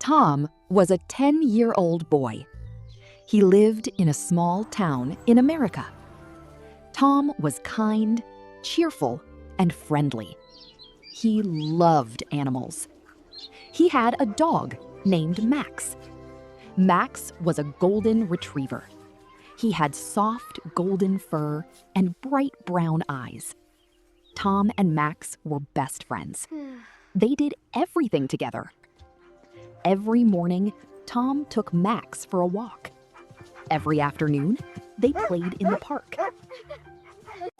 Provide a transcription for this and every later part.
Tom was a 10-year-old boy. He lived in a small town in America. Tom was kind, cheerful, and friendly. He loved animals. He had a dog named Max. Max was a golden retriever. He had soft golden fur and bright brown eyes. Tom and Max were best friends. They did everything together. Every morning, Tom took Max for a walk. Every afternoon, they played in the park.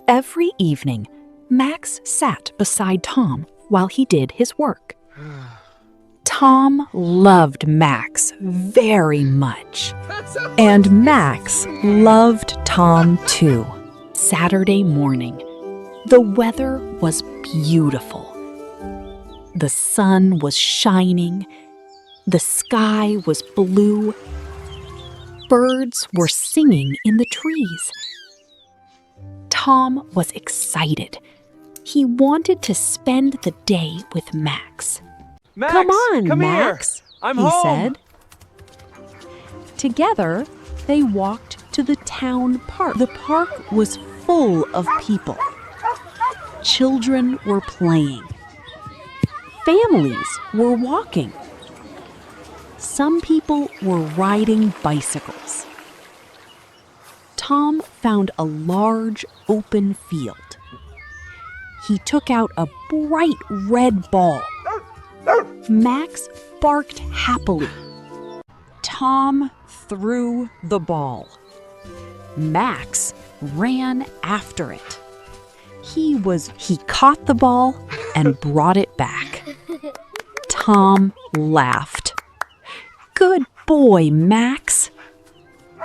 Every evening, Max sat beside Tom while he did his work. Tom loved Max very much. And Max loved Tom too. Saturday morning, the weather was beautiful. The sun was shining. The sky was blue. Birds were singing in the trees. Tom was excited. He wanted to spend the day with Max. Max, "Come on, Max," here. I'm he home. said. Together, they walked to the town park. The park was full of people. Children were playing. Families were walking. Some people were riding bicycles. Tom found a large open field. He took out a bright red ball. Max barked happily. Tom threw the ball. Max ran after it. He caught the ball and brought it back. Tom laughed. "Good boy, Max."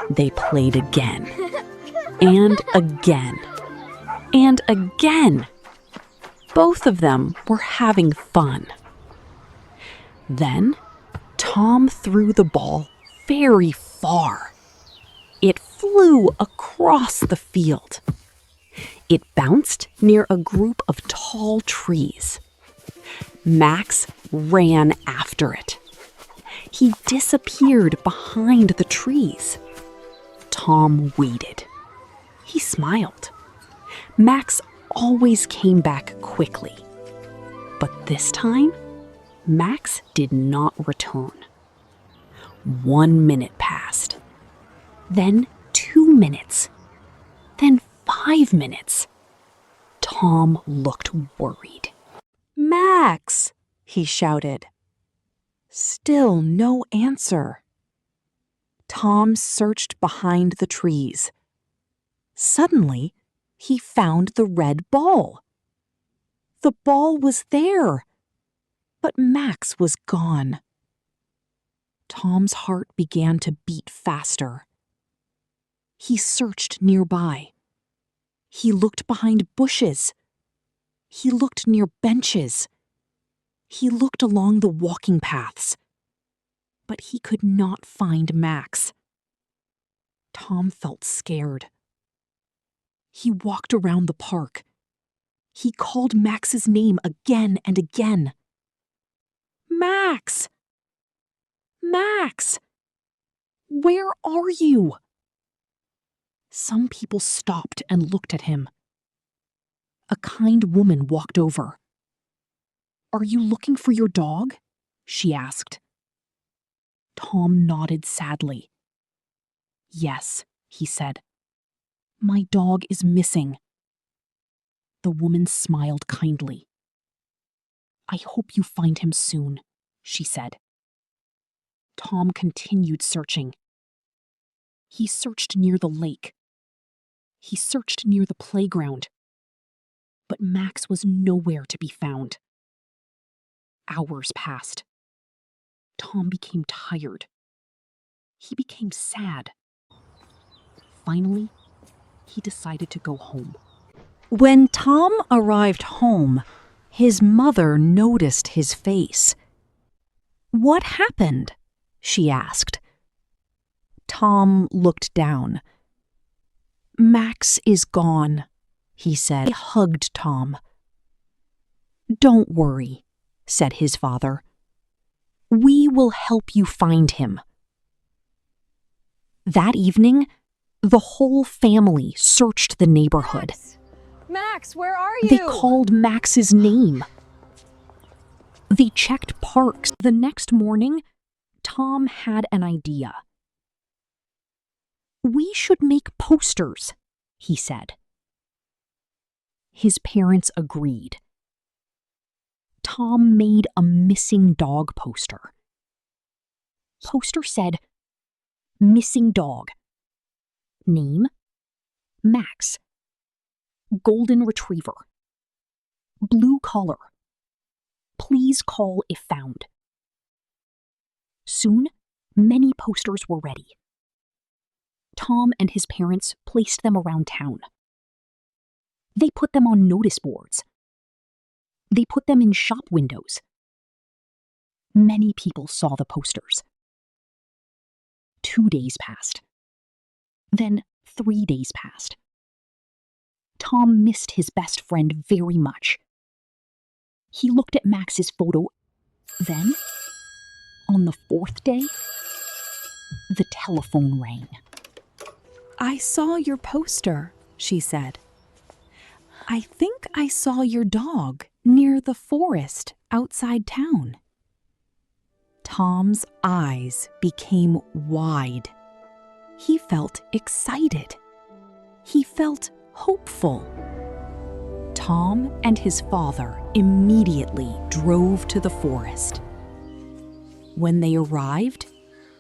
They played again, and again, and again. Both of them were having fun. Then, Tom threw the ball very far. It flew across the field. It bounced near a group of tall trees. Max ran after it. He disappeared behind the trees. Tom waited. He smiled. Max always came back quickly. But this time, Max did not return. 1 minute passed. Then 2 minutes. Then 5 minutes. Tom looked worried. "Max!" he shouted. Still no answer. Tom searched behind the trees. Suddenly, he found the red ball. The ball was there, but Max was gone. Tom's heart began to beat faster. He searched nearby. He looked behind bushes. He looked near benches. He looked along the walking paths. But he could not find Max. Tom felt scared. He walked around the park. He called Max's name again and again. "Max! Max! Where are you?" Some people stopped and looked at him. A kind woman walked over. "Are you looking for your dog?" she asked. Tom nodded sadly. "Yes," he said. "My dog is missing." The woman smiled kindly. "I hope you find him soon," she said. Tom continued searching. He searched near the lake. He searched near the playground. But Max was nowhere to be found. Hours passed. Tom became tired. He became sad. Finally, he decided to go home. When Tom arrived home, his mother noticed his face. "What happened?" she asked. Tom looked down. "Max is gone," he said. He hugged Tom. "Don't worry," said his father. We will help you find him. That evening, the whole family searched the neighborhood. Max, where are you? They called Max's name. They checked parks. The next morning, Tom had an idea. We should make posters, he said. His parents agreed. Tom made a missing dog poster. Poster said, "Missing dog. Name, Max. Golden retriever. Blue collar. Please call if found." Soon, many posters were ready. Tom and his parents placed them around town. They put them on notice boards. They put them in shop windows. Many people saw the posters. 2 days passed. Then 3 days passed. Tom missed his best friend very much. He looked at Max's photo. Then, on the 4th day, the telephone rang. I saw your poster, she said. I think I saw your dog near the forest outside town. Tom's eyes became wide. He felt excited. He felt hopeful. Tom and his father immediately drove to the forest. When they arrived,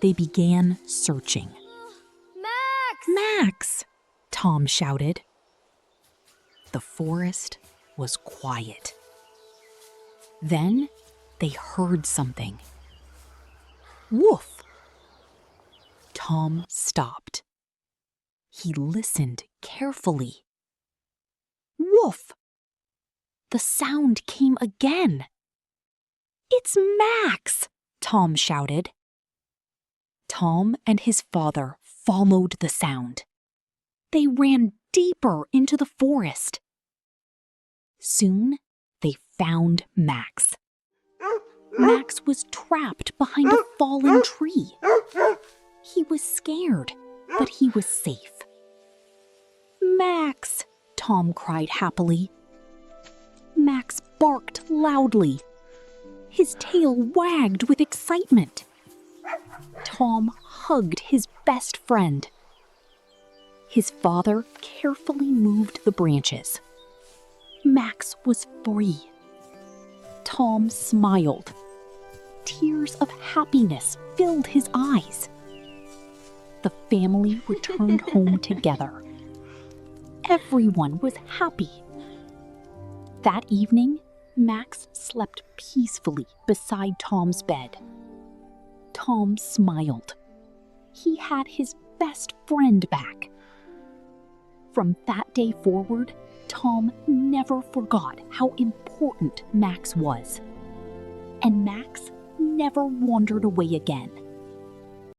they began searching. Max! Max! Tom shouted. The forest was quiet. Then they heard something. Woof! Tom stopped. He listened carefully. Woof! The sound came again. It's Max! Tom shouted. Tom and his father followed the sound. They ran deeper into the forest. Soon, they found Max. Max was trapped behind a fallen tree. He was scared, but he was safe. Max! Tom cried happily. Max barked loudly. His tail wagged with excitement. Tom hugged his best friend. His father carefully moved the branches. Max was free. Tom smiled. Tears of happiness filled his eyes. The family returned home together. Everyone was happy. That evening, Max slept peacefully beside Tom's bed. Tom smiled. He had his best friend back. From that day forward, Tom never forgot how important Max was. And Max never wandered away again.